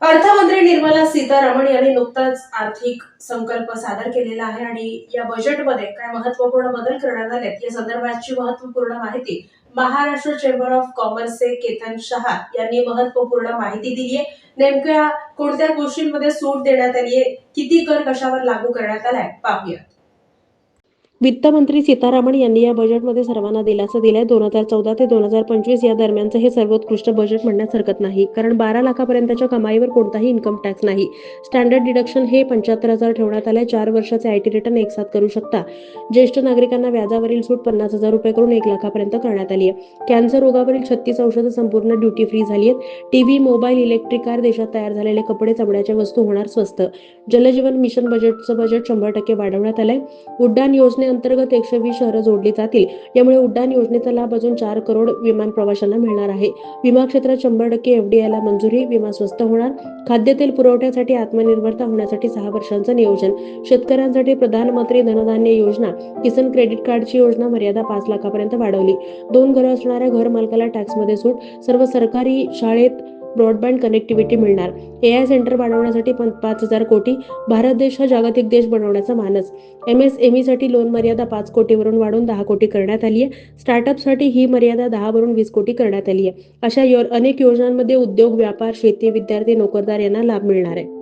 अर्थमंत्री निर्मला सीतारामन यांनी नुकताच आर्थिक संकल्प सादर केलेला आहे आणि या बजेटमध्ये काय महत्त्वपूर्ण बदल करण्यात आलेत या संदर्भाची महत्त्वपूर्ण माहिती महाराष्ट्र चेंबर ऑफ कॉमर्सचे केतन शहा यांनी महत्त्वपूर्ण माहिती दिली आहे। नेमक्या कोणत्या गोष्टींमध्ये सूट देण्यात आली आहे, किती कर कशावर लागू करण्यात आलाय पाहूया। वित्त मंत्री सीतारामन यांनी या बजेटमध्ये सर्वांना दिलासा दिलाय। 2014 ते 2025 या दरम्यानचं हे सर्वोत्कृष्ट बजेट म्हणण्यास हरकत नाही, कारण 12 लाखापर्यंतच्या कमाईवर कोणताही इन्कम टॅक्स नाही। स्टँडर्ड डिडक्शन हे 75,000 ठेवण्यात आले। 4 वर्षाचे आयटी रिटर्न एकसाथ करू शकता। ज्येष्ठ नागरिकांना व्याजावरील सूट 50,000 रुपये करून 1 लाखापर्यंत करण्यात आली आहे। कॅन्सर रोगावरील 36 औषधं संपूर्ण ड्युटी फ्री झाली आहेत। टीव्ही, मोबाईल, इलेक्ट्रिक कार, देशात तयार झालेले कपडे, चमड्याच्या वस्तू होणार स्वस्त। जलजीवन मिशन बजेटचं बजेट 100% वाढवण्यात आलंय। उड्डाण योजनेअंतर्गत 120 शहरं जोडली जातील। यामुळे उड्डाण योजनेचा लाभ अजून 4 करोड विमान प्रवाशांना मिळणार आहे। विमा क्षेत्रात 100% एफडीआयला मंजुरी। विमा स्वस्त होणार। खाद्यतेल पुरवठ्यासाठी आत्मनिर्भरता होण्यासाठी 6 वर्षांचं नियोजन। शेतकऱ्यांसाठी प्रधानमंत्री धनधान्य योजना, किसान क्रेडिट कार्डची योजना मर्यादा 5 लाखापर्यंत वाढवली। 2 घरं असणाऱ्या घर मालकाला टॅक्समध्ये सूट। सर्व सरकारी शाळेत ब्रॉडबँड कनेक्टिव्हिटी मिळणार। एआय सेंटर वाढवण्यासाठी 5,000 कोटी। भारत देश हा जागतिक देश बनवण्याचा मानस। एमएसएमईसाठी लोन मर्यादा 5 कोटीवरून वाढून 10 कोटी करण्यात आली आहे। स्टार्टअपसाठी ही मर्यादा 10 वरून 20 कोटी करण्यात आली आहे। अशा अनेक योजनांमध्ये उद्योग, व्यापार, शेती, विद्यार्थी, नोकरदार यांना लाभ मिळणार आहे।